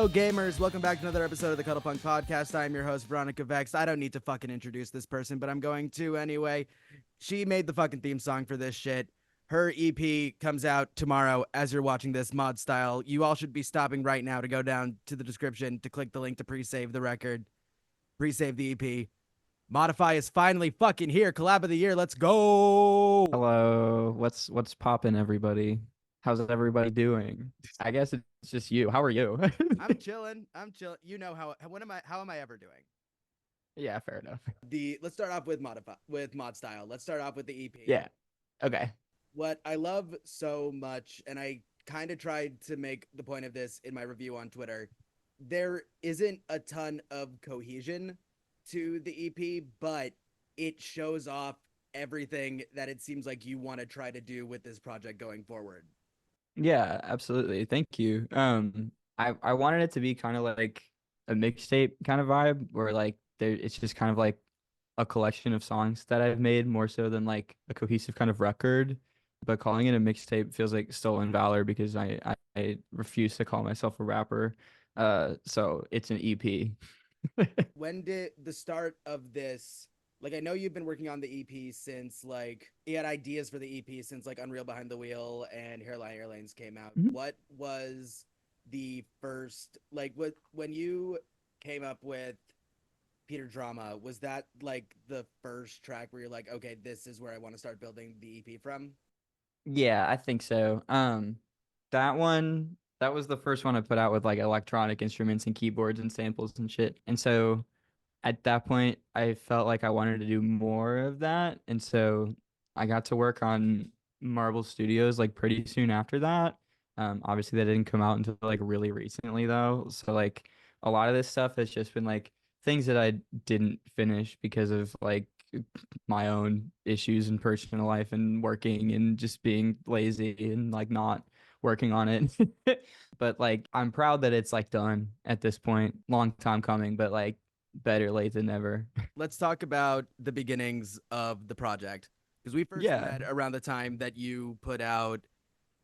Hello, gamers. Welcome back to another episode of the Cuddlepunk Podcast. I'm your host, Veronica Vex. I don't need to fucking introduce this person, but I'm going to anyway. She made the fucking theme song for this shit. Her EP comes out tomorrow as you're watching this, MAUDESTYLE. You all should be stopping right now to go down to the description to click the link to pre-save the record. Pre-save the EP. Maudefy is finally fucking here. Collab of the year. Let's go. Hello, what's poppin', everybody? How's everybody doing? I guess it's just you. How are you? I'm chilling. You know how am I ever doing? Yeah, fair enough. Let's start off with MAUDESTYLE. Let's start off with the EP. Yeah. Okay. What I love so much, and I kind of tried to make the point of this in my review on Twitter, there isn't a ton of cohesion to the EP, but it shows off everything that it seems like you want to try to do with this project going forward. Yeah, absolutely. Thank you. I wanted it to be kind of like a mixtape kind of vibe where like it's just kind of like a collection of songs that I've made more so than like a cohesive kind of record. But calling it a mixtape feels like stolen valor because I refuse to call myself a rapper. So it's an EP. When did the start of this, like, I know you've been working on the EP since, like, you had ideas for the EP since, like, Unreal Behind the Wheel and Hairline Airlines came out. Mhm. What was the first, like, when you came up with Peter Drama, was that, like, the first track where you're like, okay, this is where I want to start building the EP from? Yeah, I think so. That was the first one I put out with like electronic instruments and keyboards and samples and shit. And so at that point, I felt like I wanted to do more of that. And so I got to work on Marvel Studios like pretty soon after that. Obviously that didn't come out until like really recently though. So like a lot of this stuff has just been like things that I didn't finish because of like my own issues in personal life and working and just being lazy and like not working on it. But like I'm proud that it's like done at this point. Long time coming, but like better late than never. Let's talk about the beginnings of the project, because we first Yeah, met around the time that you put out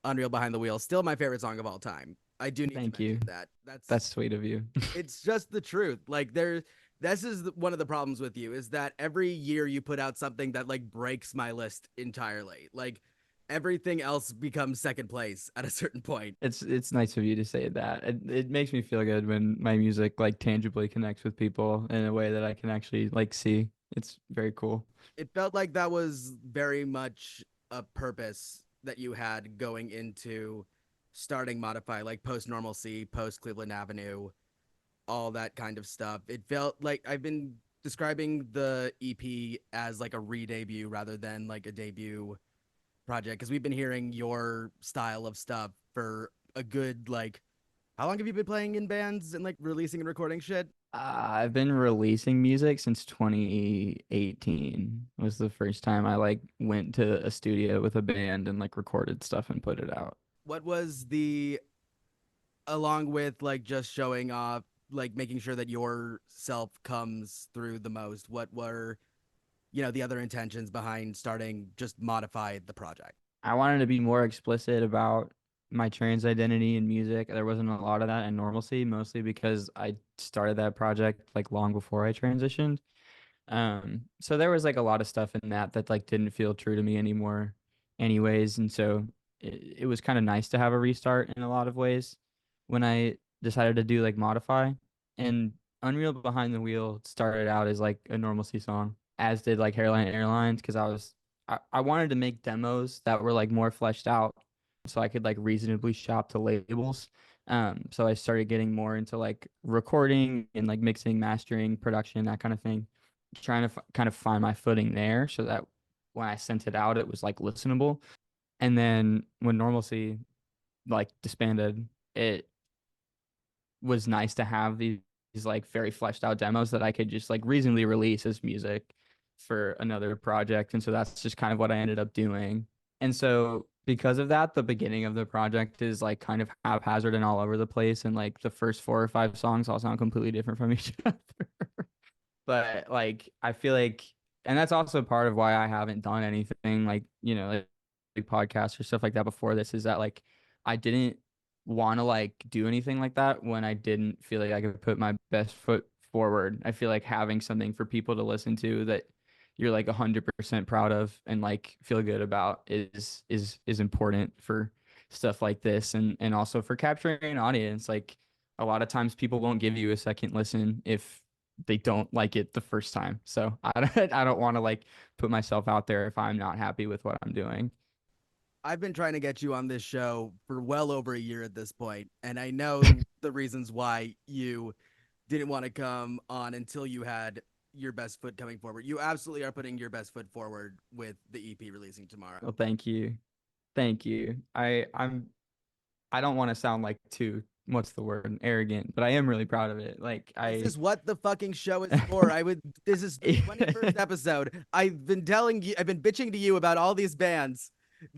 Unreal Behind the Wheel. Still my favorite song of all time. I do need to thank mention you. that. That's sweet of you. It's just the truth. Like, this is one of the problems with you, is that every year you put out something that like breaks my list entirely. Like, everything else becomes second place at a certain point. It's nice of you to say that. It makes me feel good when my music like tangibly connects with people in a way that I can actually like see. It's very cool. It felt like that was very much a purpose that you had going into starting Modify, like post Normalcy, post Cleveland Avenue, all that kind of stuff. It felt like I've been describing the EP as like a re-debut rather than like a debut project, because we've been hearing your style of stuff for a good, like, how long have you been playing in bands and like releasing and recording shit? I've been releasing music since 2018 was the first time I like went to a studio with a band and like recorded stuff and put it out. What was the, along with like just showing off, like making sure that your self comes through the most, what were, the other intentions behind starting just Modify the project? I wanted to be more explicit about my trans identity in music. There wasn't a lot of that in Normalcy, mostly because I started that project like long before I transitioned. So there was like a lot of stuff in that like didn't feel true to me anymore anyways. And so it was kind of nice to have a restart in a lot of ways when I decided to do like Modify. And Unreal Behind the Wheel started out as like a Normalcy song, as did like Hairline Airlines, because I wanted to make demos that were like more fleshed out so I could like reasonably shop to labels. So I started getting more into like recording and like mixing, mastering, production, that kind of thing, trying to kind of find my footing there so that when I sent it out, it was like listenable. And then when Normalcy like disbanded, it was nice to have these like very fleshed out demos that I could just like reasonably release as music for another project. And so that's just kind of what I ended up doing. And so because of that, the beginning of the project is like kind of haphazard and all over the place. And like the first 4 or 5 songs all sound completely different from each other. But like I feel like, and that's also part of why I haven't done anything like, like podcasts or stuff like that before this, is that like I didn't want to like do anything like that when I didn't feel like I could put my best foot forward. I feel like having something for people to listen to that you're like 100% proud of and like feel good about is important for stuff like this, and also for capturing an audience. Like a lot of times people won't give you a second listen if they don't like it the first time. So I don't want to like put myself out there if I'm not happy with what I'm doing. I've been trying to get you on this show for well over a year at this point, and I know the reasons why you didn't want to come on until you had your best foot coming forward. You absolutely are putting your best foot forward with the EP releasing tomorrow. Well, thank you. Thank you. I don't want to sound like too what's the word, arrogant, but I am really proud of it. Like This I is what the fucking show is for. This is the 21st episode. I've been telling you, I've been bitching to you about all these bands,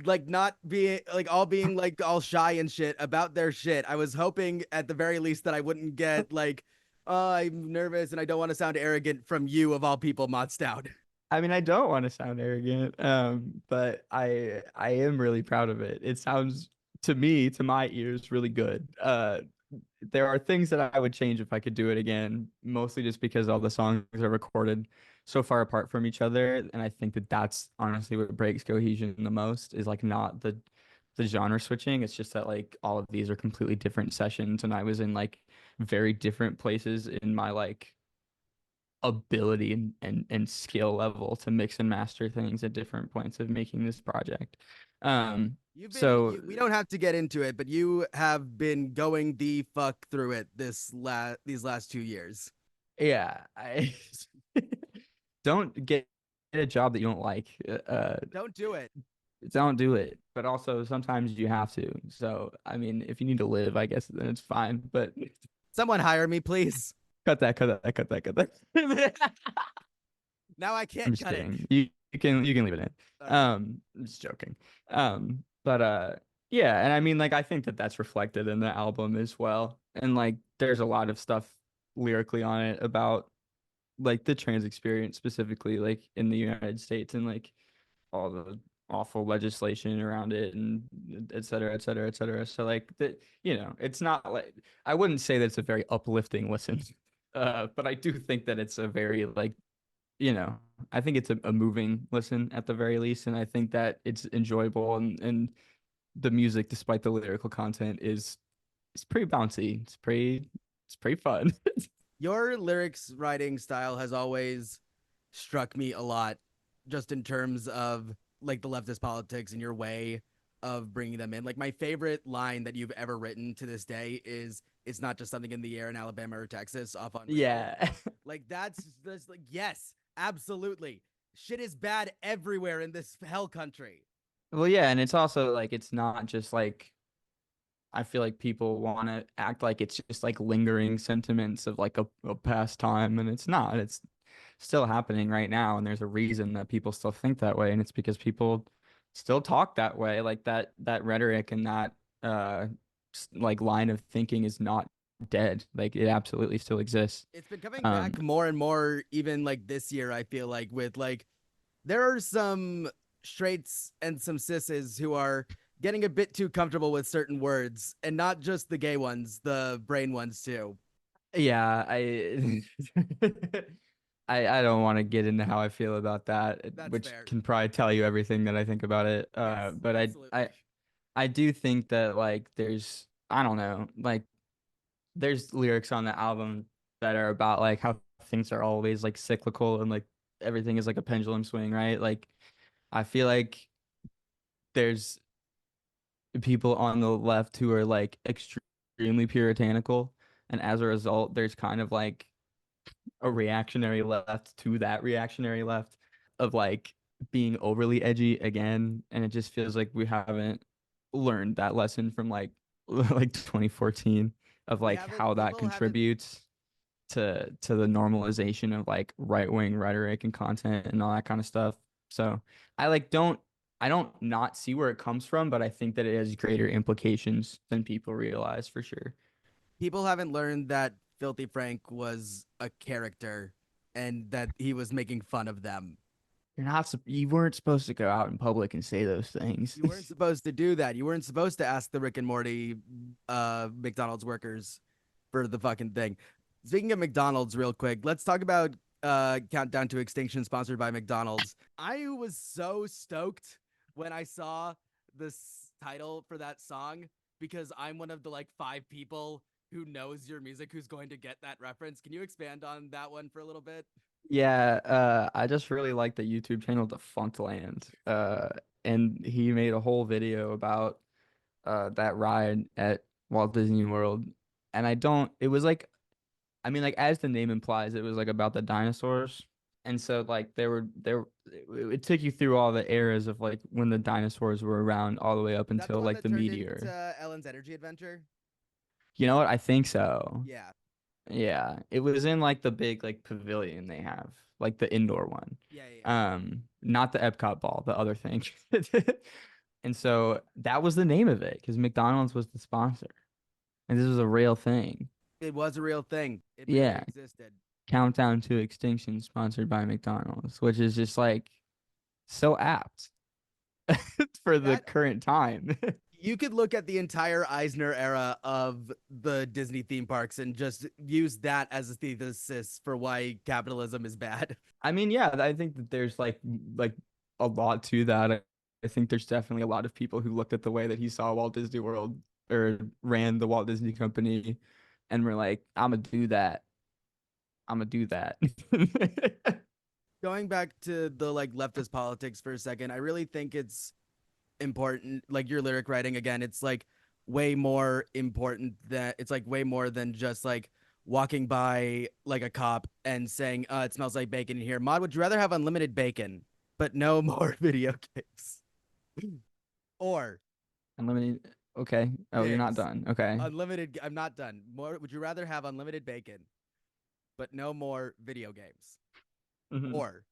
like not being, like all being like all shy and shit about their shit. I was hoping at the very least that I wouldn't get like, oh, I'm nervous and I don't want to sound arrogant from you of all people, Mod Stout. I mean, I don't want to sound arrogant, but I am really proud of it. It sounds to me, to my ears, really good. There are things that I would change if I could do it again, mostly just because all the songs are recorded so far apart from each other, and I think that that's honestly what breaks cohesion the most is like not the genre switching. It's just that like all of these are completely different sessions, and I was in like very different places in my like ability and skill level to mix and master things at different points of making this project. So We don't have to get into it, but you have been going the fuck through it these last 2 years. yeah, I don't get a job that you don't like. Don't do it. Don't do it. But also sometimes you have to. So I mean, if you need to live, I guess then it's fine. But Someone hire me, please. cut that. Now I I'm can't just cut it. kidding. You can leave it in. Okay. I'm just joking. But yeah, and I mean like I think that that's reflected in the album as well. And like there's a lot of stuff lyrically on it about like the trans experience specifically like in the United States and like all the awful legislation around it and et cetera, et cetera, et cetera. So like that, you know, it's not like I wouldn't say that it's a very uplifting listen. But I do think that it's a very like you know, I think it's a moving listen at the very least, and I think that it's enjoyable and the music, despite the lyrical content, is it's pretty bouncy. It's pretty fun. Your lyrics writing style has always struck me a lot, just in terms of like the leftist politics and your way of bringing them in. Like my favorite line that you've ever written to this day is "It's not just something in the air in Alabama or Texas off on Rio." Yeah. Like that's like yes, absolutely. Shit is bad everywhere in this hell country. Well, yeah, and it's also like it's not just like I feel like people want to act like it's just like lingering sentiments of like a past time, and it's not. It's still happening right now, and there's a reason that people still think that way, and it's because people still talk that way. Like that rhetoric and that uh like line of thinking is not dead. Like it absolutely still exists. It's been coming Um, back more and more, even like this year. I feel like with like there are some straights and some sisses who are getting a bit too comfortable with certain words, and not just the gay ones, the brain ones too. yeah, I don't want to get into how I feel about that, That's which fair. can probably tell you everything that I think about it. Yes, But absolutely. I do think that like there's I don't know, like there's lyrics on the album that are about like how things are always like cyclical and like everything is like a pendulum swing, right? Like I feel like there's people on the left who are like extremely puritanical, and as a result, there's kind of like a reactionary left to that reactionary left of like being overly edgy again, and it just feels like we haven't learned that lesson from like 2014 of We like haven't, how that people haven't, contributes to the normalization of like right-wing rhetoric and content and all that kind of stuff. So I like don't I don't not see where it comes from, but I think that it has greater implications than people realize for sure. people haven't learned that Filthy Frank was a character and that he was making fun of them. You weren't supposed to go out in public and say those things. You weren't supposed to do that. You weren't supposed to ask the Rick and Morty McDonald's workers for the fucking thing. Speaking of McDonald's, real quick, let's talk about Countdown to Extinction, sponsored by McDonald's. I was so stoked when I saw this title for that song because I'm one of the like 5 people who knows your music who's going to get that reference. Can you expand on that one for a little bit? Yeah, I just really like the YouTube channel Defunct Land. And he made a whole video about that ride at Walt Disney World. And it was like, I mean, like as the name implies, it was like about the dinosaurs. And so like it took you through all the eras of like when the dinosaurs were around all the way up Is that the until one like that the turned meteor. into Ellen's Energy Adventure? You know what? I think so. Yeah. Yeah, it was in like the big like pavilion they have, like the indoor one. Yeah, yeah, yeah. Not the Epcot ball, the other thing. And so that was the name of it because McDonald's was the sponsor, and this was a real thing. It was a real thing. It really Yeah, existed. Countdown to Extinction, sponsored by McDonald's, which is just like so apt for the That current time. you could look at the entire Eisner era of the Disney theme parks and just use that as a thesis for why capitalism is bad. I mean, yeah, I think that there's like a lot to that. I think there's definitely a lot of people who looked at the way that he saw Walt Disney World or ran the Walt Disney Company and were like, I'm gonna do that. I'm gonna do that. Going back to the like leftist politics for a second, I really think it's important, like your lyric writing again, it's like way more important that it's like way more than just like walking by like a cop and saying it smells like bacon in here. Maud, would you rather have unlimited bacon but no more video games, or Unlimited. Okay. Oh, you're not games? done. Okay. Unlimited, I'm not done. More, would you rather have unlimited bacon but no more video games, Mhm. or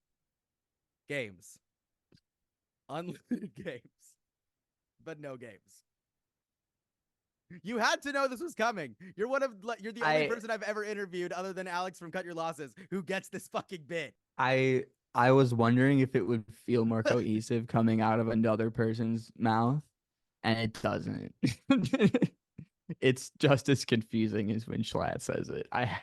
games, unlimited games but no games? You had to know this was coming. You're the only I person I've ever interviewed other than Alex from Cut Your Losses who gets this fucking bit. I I was wondering if it would feel more cohesive coming out of another person's mouth, and it doesn't. It's just as confusing as when Schlatt says it. I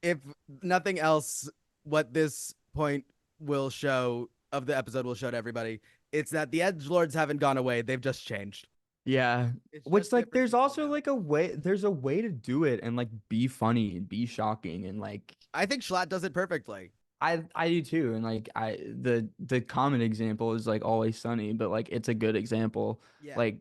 If nothing else, what this point will show of the episode will show to everybody, it's that the edge lords haven't gone away. They've just changed. Yeah. It's Which just like different there's people also now. like there's a way to do it and like be funny and be shocking and like I think Schlatt does it perfectly. I do too and like the common example is like Always Sunny, but like it's a good example. Yeah. Like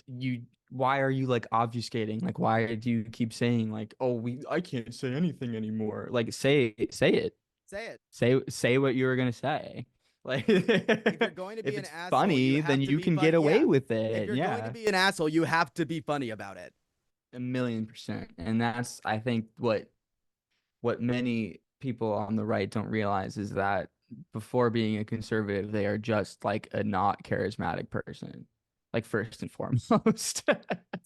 you why are you like obfuscating? Like why do you keep saying like, "Oh, we I can't say anything anymore." Like say it. Say it. Say what you were going to say. Like If you're going to be if an it's asshole, you funny, have then to you be can get funny. away Yeah. with If it. you're going to Yeah. be an asshole, you have to be funny about it. 1,000,000%. And that's I think what many people on the right don't realize is that before being a conservative, they are just like a not charismatic person, like first and foremost.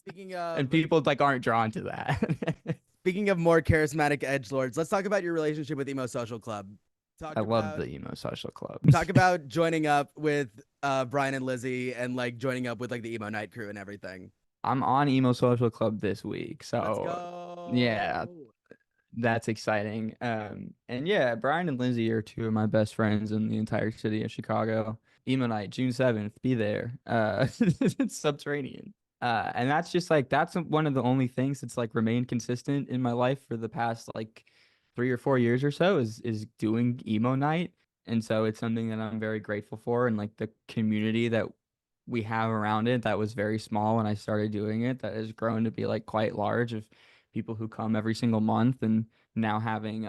Speaking And of people like aren't drawn to that. Speaking of more charismatic edge lords, let's talk about your relationship with Emo Social Club. I Talk love about the emo social club. talk about joining up with Brian and Lizzie and like joining up with like the emo night crew and everything. I'm on emo social club this week, Let's so yeah, go. that's exciting. And yeah, Brian and Lindsay are two of my best friends in the entire city of Chicago. Emo night, June 7th, be there. It's subterranean. And that's just like that's one of the only things that's like remained consistent in my life for the past like 3 or 4 years or so is doing emo night. And so it's something that I'm very grateful for and like the community that we have around it that was very small when I started doing it that has grown to be like quite large of people who come every single month and now having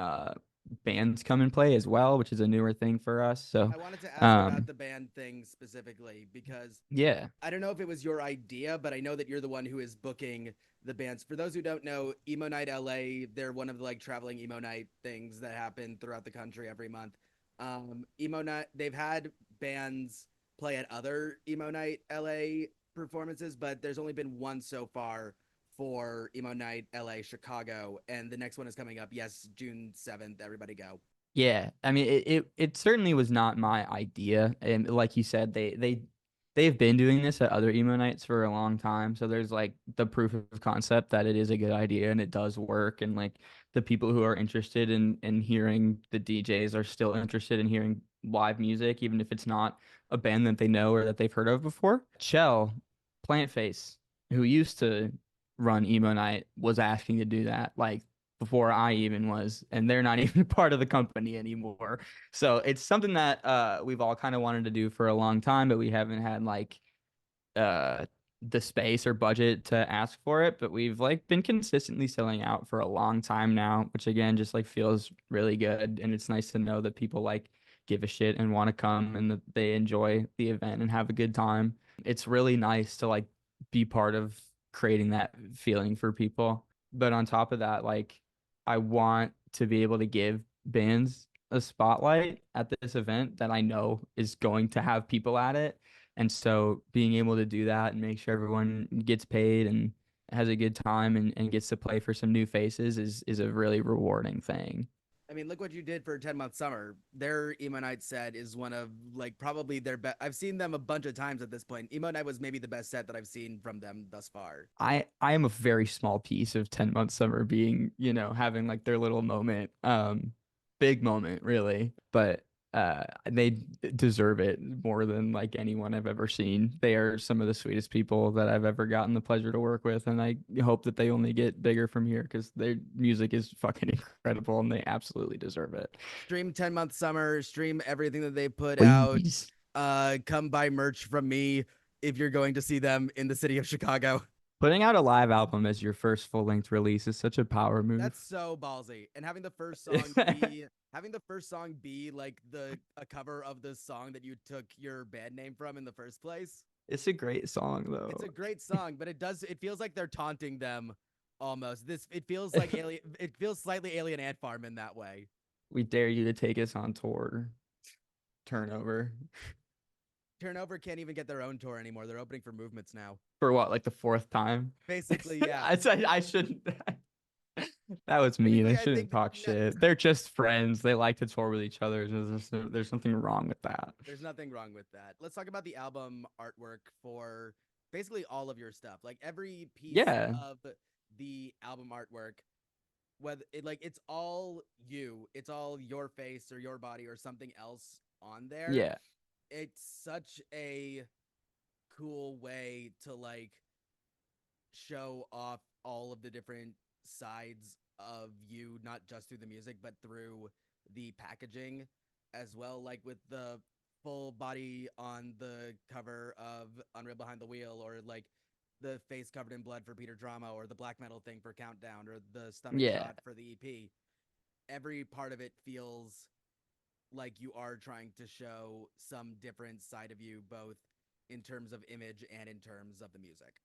bands come and play as well, which is a newer thing for us. So I wanted to ask about um the band thing specifically because yeah. I don't know if it was your idea, but I know that you're the one who is booking the bands. For those who don't know, Emo Night LA, they're one of the like traveling emo night things that happen throughout the country every month. Emo Night, they've had bands play at other Emo Night LA performances, but there's only been one so far for Emo Night LA Chicago, and the next one is coming up. Yes, June 7th. Everybody go. Yeah, I mean it certainly was not my idea, and like you said, they've been doing this at other emo nights for a long time, so there's like the proof of concept that it is a good idea and it does work, and like the people who are interested in hearing the DJs are still interested in hearing live music, even if it's not a band that they know or that they've heard of before. Chell, Plant Face, who used to run emo night, was asking to do that like before I even was, and they're not even part of the company anymore. So it's something that we've all kind of wanted to do for a long time, but we haven't had like uh the space or budget to ask for it. But we've like been consistently selling out for a long time now, which again just like feels really good. And it's nice to know that people like give a shit and want to come and that they enjoy the event and have a good time. It's really nice to like be part of creating that feeling for people. But on top of that, like I want to be able to give bands a spotlight at this event that I know is going to have people at it. And so being able to do that and make sure everyone gets paid and has a good time and gets to play for some new faces is a really rewarding thing. I mean, look what you did for 10-month summer. Their emo night set is one of like probably their best. I've seen them a bunch of times at this point. Emo night was maybe the best set that I've seen from them thus far. I am a very small piece of 10 month summer being, having like their little moment. Big moment really, but they deserve it more than like anyone I've ever seen. They are some of the sweetest people that I've ever gotten the pleasure to work with, and I hope that they only get bigger from here because their music is fucking incredible and they absolutely deserve it. Stream 10-month summer, stream everything that they put out. Please. Come buy merch from me if you're going to see them in the city of Chicago. Putting out a live album as your first full length release is such a power move. That's so ballsy. And having the first song be like the a cover of the song that you took your band name from in the first place. It's a great song though. It's a great song, but it feels like they're taunting them almost. It feels like alien it feels slightly Alien Ant Farm in that way. We dare you to take us on tour. Turnover. Turnover can't even get their own tour anymore. They're opening for Movements now. For what, like the fourth time? Basically, yeah. I shouldn't. That was mean. I shouldn't talk shit. They're just friends. They like to tour with each other. There's something wrong with that. There's nothing wrong with that. Let's talk about the album artwork for basically all of your stuff. Like every piece Yeah. of the album artwork, whether it's all you, it's all your face or your body or something else on there. Yeah. It's such a cool way to like show off all of the different sides of you, not just through the music, but through the packaging as well, like with the full body on the cover of Unreal Behind the Wheel, or like the face covered in blood for Peter Drama, or the black metal thing for Countdown, or the stomach Yeah. shot for the EP. Every part of it feels like you are trying to show some different side of you, both in terms of image and in terms of the music.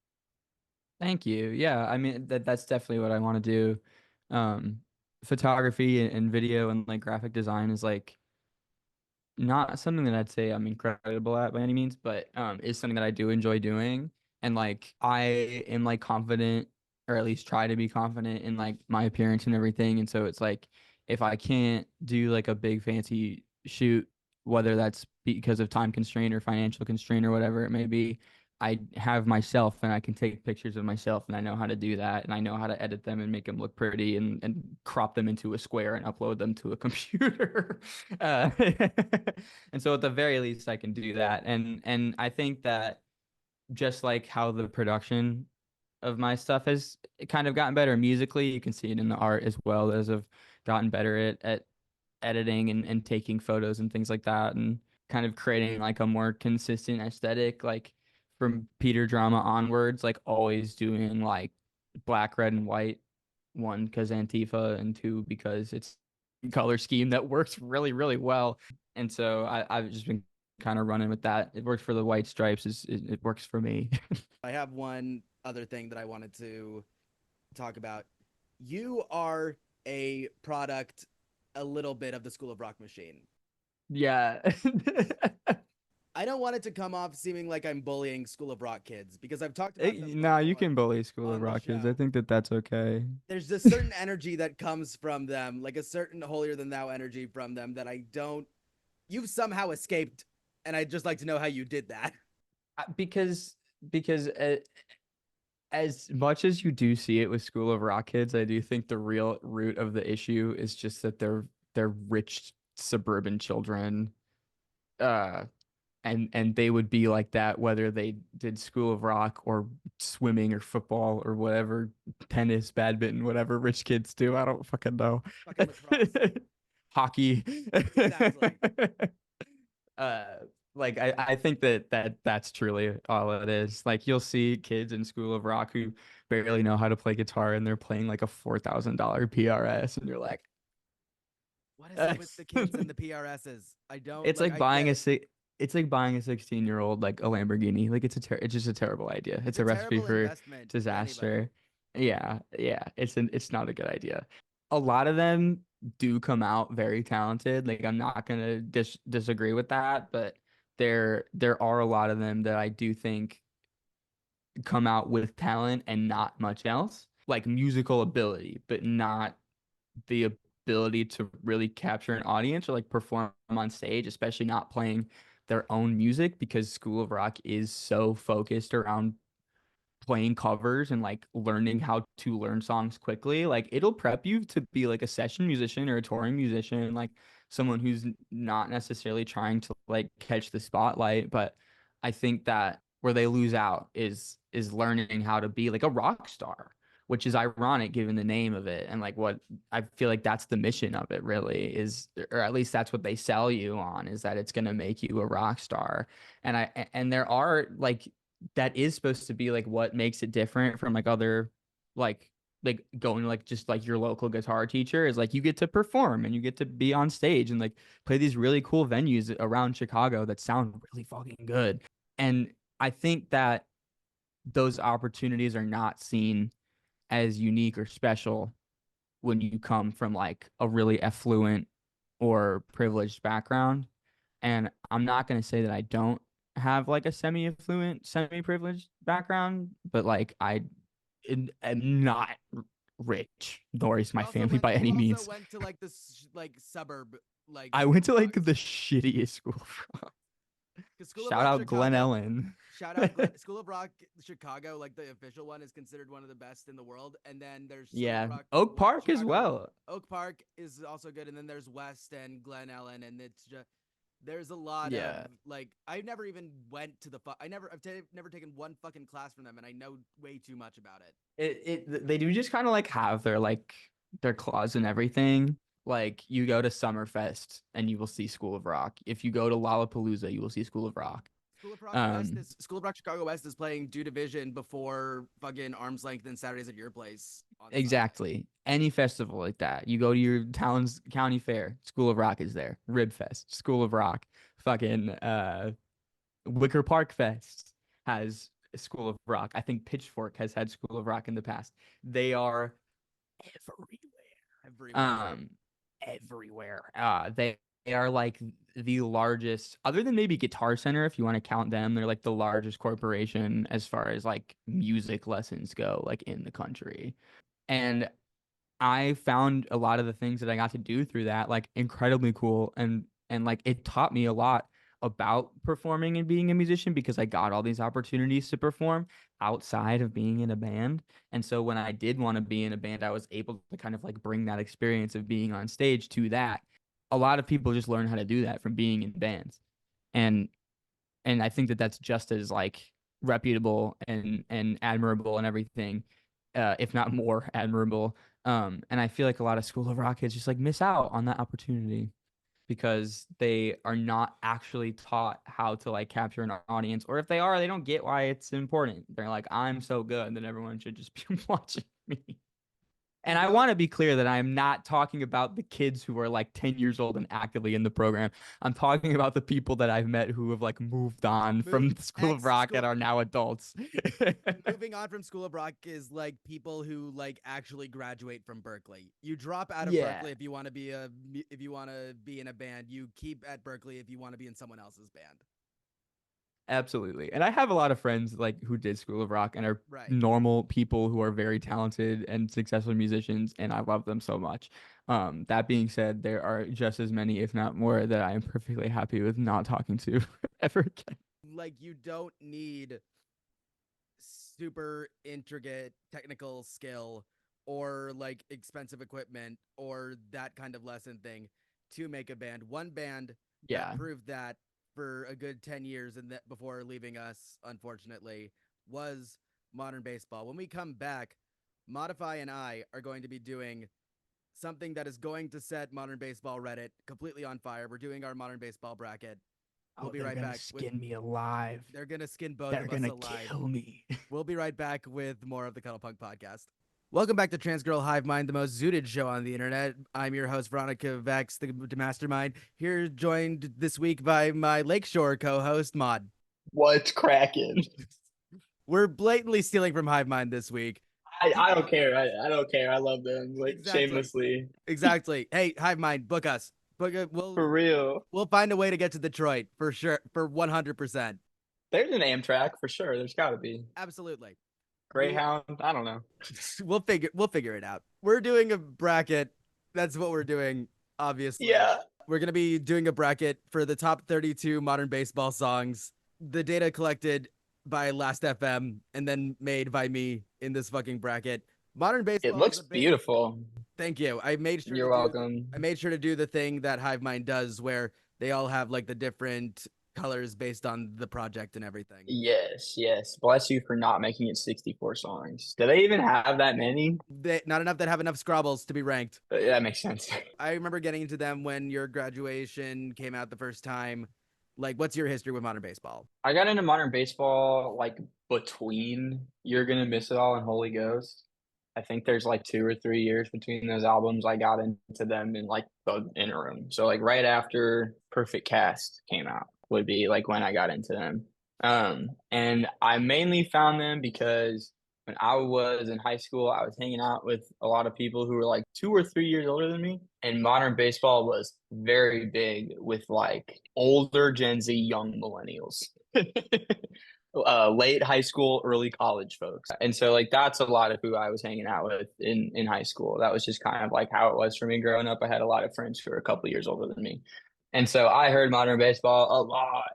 Thank you. Yeah. I mean, that's definitely what I want to do. Photography and video and like graphic design is like not something that I'd say I'm incredible at by any means, but is something that I do enjoy doing. And like I am like confident, or at least try to be confident in like my appearance and everything. And so it's like if I can't do like a big fancy shoot, whether that's because of time constraint or financial constraint or whatever it may be, I have myself and I can take pictures of myself and I know how to do that and I know how to edit them and make them look pretty and crop them into a square and upload them to a computer. uh, and so at the very least I can do that. And I think that just like how the production of my stuff has kind of gotten better musically, you can see it in the art as well as I've gotten better at editing and taking photos and things like that and kind of creating like a more consistent aesthetic like from Peter Drama onwards, like always doing like black, red, and white. One, because Antifa, and two, because it's a color scheme that works really, really well. And so I've just been kind of running with that. It works for the White Stripes. It works for me. I have one other thing that I wanted to talk about. You are a product, a little bit of the School of Rock machine. Yeah. I don't want it to come off seeming like I'm bullying School of Rock kids because I've talked about them Nah, you before can bully School of on the Rock kids. I show. think that that's okay. There's a certain energy that comes from them, like a certain holier than thou energy from them that I don't. You've somehow escaped, and I'd just like to know how you did that. Because because as much as you do see it with School of Rock kids, I do think the real root of the issue is just that they're rich suburban children. Uh, and they would be like that whether they did School of Rock or swimming or football or whatever, tennis, badminton, whatever rich kids do. I don't fucking know. Fucking lacrosse. Hockey. Exactly. uh like I think that's truly all it is. Like you'll see kids in School of Rock who barely know how to play guitar and they're playing like a $4,000 PRS and you're like What is up with the kids and the PRSs? I don't it's like. like I get buying a it. it's like buying a 16-year-old like a Lamborghini. Like it's just a terrible idea. It's It's a a recipe terrible for investment for anybody. disaster. Yeah, yeah. It's not a good idea. A lot of them do come out very talented. Like I'm not gonna disagree with that, but there are a lot of them that I do think come out with talent and not much else. Like musical ability, but not the ability to really capture an audience or like perform on stage, especially not playing their own music because School of Rock is so focused around playing covers and like learning how to learn songs quickly. Like it'll prep you to be like a session musician or a touring musician, like someone who's not necessarily trying to like catch the spotlight. But I think that where they lose out is learning how to be like a rock star, which is ironic given the name of it. And like what I feel like that's the mission of it really is, or at least that's what they sell you on, is that it's gonna make you a rock star. And there are like that is supposed to be like what makes it different from like other like going to like just like your local guitar teacher is like you get to perform and you get to be on stage and like play these really cool venues around Chicago that sound really fucking good. And I think that those opportunities are not seen as unique or special when you come from like a really affluent or privileged background. And I'm not going to say that I don't have like a semi-affluent, semi-privileged background, but like am not rich, nor is my family by You any also means. went to like this like suburb like I School went of to like Rock. the shittiest school of rock. Because School of Shout Rock out Glen Chicago, Ellen. shout out Glenn. School of Rock Chicago, like the official one, is considered one of the best in the world. And then there's School of Yeah. Rock Oak Park as Chicago. well. Oak Park is also good, and then there's West and Glen Ellen, and it's just there's a lot of Yeah. like I never even went to the never taken one fucking class from them, and I know way too much about it. They do just kind of like have their claws and everything. Like you go to Summerfest and you will see School of Rock. If you go to Lollapalooza, you will see School of Rock. Um, School of Rock Chicago West is playing Do Division before fucking Arm's Length and Saturdays at Your Place on Sunday. exactly. Any festival like that, you go to your town's county fair, School of Rock is there. Rib Fest, School of Rock. Fucking Wicker Park Fest has School of Rock. I think Pitchfork has had School of Rock in the past. They are everywhere. Everywhere. Everywhere. They are like the largest, other than maybe Guitar Center, if you want to count them, they're like the largest corporation as far as like music lessons go, like in the country. And I found a lot of the things that I got to do through that like incredibly cool and like it taught me a lot about performing and being a musician because I got all these opportunities to perform outside of being in a band. And so when I did want to be in a band, I was able to kind of like bring that experience of being on stage to that. A lot of people just learn how to do that from being in bands. And I think that that's just as like reputable and admirable and everything, if not more admirable. And I feel like a lot of School of Rock kids just like miss out on that opportunity because they are not actually taught how to like capture an audience, or if they are, they don't get why it's important. They're like, I'm so good that everyone should just be watching me. I And I don't want to be clear that I'm not talking about the kids who are like 10 years old and actively in the program. I'm talking about the people that I've met who have like moved on move from the School of ex Rock and school are now adults. moving on from School of Rock is like people who like actually graduate from Berkeley. You drop out of Yeah. Berkeley if you want to be if you want to be in a band. You keep at Berkeley if you want to be in someone else's band. Absolutely. And I have a lot of friends like who did School of Rock and are Right. normal people who are very talented and successful musicians, and I love them so much. That being said, there are just as many, if not more, that I am perfectly happy with not talking to ever again. Like, you don't need super intricate technical skill or like expensive equipment or that kind of lesson thing to make a band. One band that Yeah. proved that for a good 10 years and that before leaving us, unfortunately, was Modern Baseball. When we come back, Modify and I are going to be doing something that is going to set Modern Baseball Reddit completely on fire. We're doing our Modern Baseball bracket. We'll Oh, be they're right gonna back with skin me alive. they're gonna skin both They're of us gonna alive. kill me. We'll be right back with more of the Cuddlepunk Podcast. Welcome back to Transgirl Hivemind, the most zooted show on the internet. I'm your host, Veronica Vex, the mastermind, here joined this week by my Lakeshore co-host, Maud. What's cracking? We're blatantly stealing from Hivemind this week. I don't care. I don't care. I love them. Like Exactly. shamelessly. Exactly. Hey, Hivemind, book us. Book it. For real. We'll find a way to get to Detroit for sure, for 100%. There's an Amtrak for sure. There's gotta be. Absolutely. Greyhound. I don't know. We'll figure it out. We're doing a bracket. That's what we're doing, obviously. Yeah. We're going to be doing a bracket for the top 32 modern baseball songs. The data collected by Last FM and then made by me in this fucking bracket. Modern baseball. It looks beautiful. Thank you. I made sure You're welcome. I made sure to do the thing that Hivemind does where they all have like the different colors based on the project and everything. Yes, yes. Bless you for not making it 64 songs. Do they even have that many? Not enough that have enough Scrabbles to be ranked. That makes sense. I remember getting into them when your graduation came out the first time. Like, what's your history with modern baseball? I got into modern baseball like between You're Gonna Miss It All and Holy Ghost. I think there's like 2 or 3 years between those albums. I got into them in like the interim. So like right after Perfect Cast came out would be like when I got into them. And I mainly found them because when I was in high school, I was hanging out with a lot of people who were like 2 or 3 years older than me. And modern baseball was very big with like older Gen Z young millennials. Late high school, early college folks. And so like that's a lot of who I was hanging out with in high school. That was just kind of like how it was for me growing up. I had a lot of friends who were a couple years older than me. And so I heard modern baseball a lot.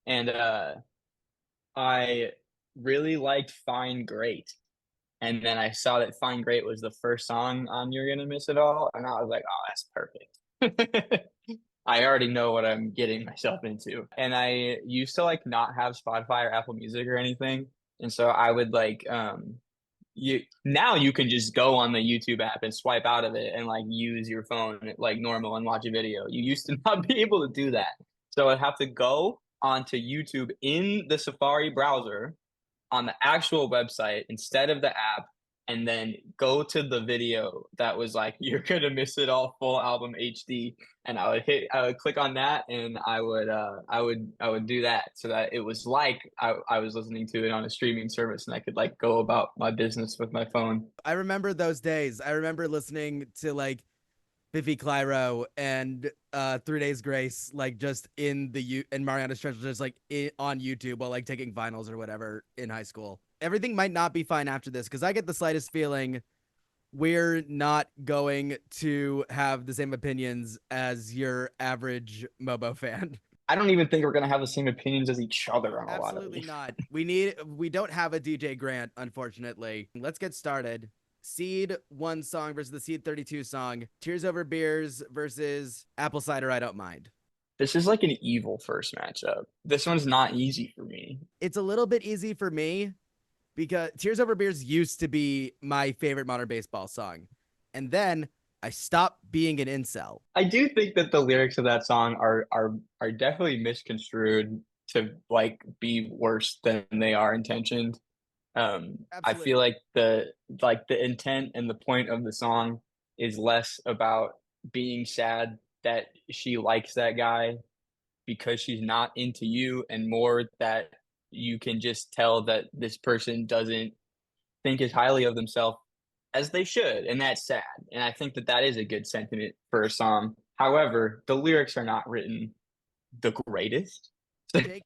And I really liked Fine Great. And then I saw that Fine Great was the first song on You're Gonna Miss It All. And I was like, oh, that's perfect. I already know what I'm getting myself into. And I used to like not have Spotify or Apple Music or anything. And so I would like now you can just go on the YouTube app and swipe out of it and like use your phone like normal and watch a video. You used to not be able to do that. So I'd have to go onto YouTube in the Safari browser on the actual website instead of the app, and then go to the video that was like You're Gonna Miss It All full album HD, and I would click on that, and I would do that so that it was like I was listening to it on a streaming service, and I could like go about my business with my phone. I remember those days. I remember listening to like Biffy Clyro and 3 Days Grace, like just in the and Mariana Trench, just like on YouTube while like taking finals or whatever in high school. Everything might not be fine after this because I get the slightest feeling we're not going to have the same opinions as your average Mobo fan. I don't even think we're gonna have the same opinions as each other on a lot of Absolutely these. not. We don't have a DJ Grant, unfortunately. Let's get started. Seed 1 song versus the Seed 32 song. Tears Over Beers versus Apple Cider I Don't Mind. This is like an evil first matchup. This one's not easy for me. It's a little bit easy for me because Tears Over Beers used to be my favorite modern baseball song. And then I stopped being an incel. I do think that the lyrics of that song are definitely misconstrued to like be worse than they are intentioned. I feel like the intent and the point of the song is less about being sad that she likes that guy because she's not into you, and more that you can just tell that this person doesn't think as highly of themselves as they should, and that's sad. And I think that that is a good sentiment for a song. However, the lyrics are not written the greatest. So Jake,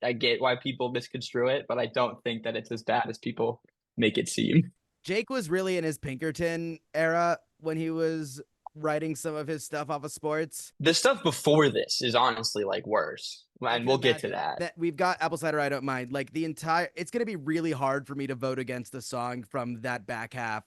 I get why people misconstrue it, but I don't think that it's as bad as people make it seem. Jake was really in his Pinkerton era when he was writing some of his stuff off of sports. The stuff before this is honestly like worse, I and can we'll get to imagine that. we've got Apple Cider I Don't Mind. Like it's gonna be really hard for me to vote against the song from that back half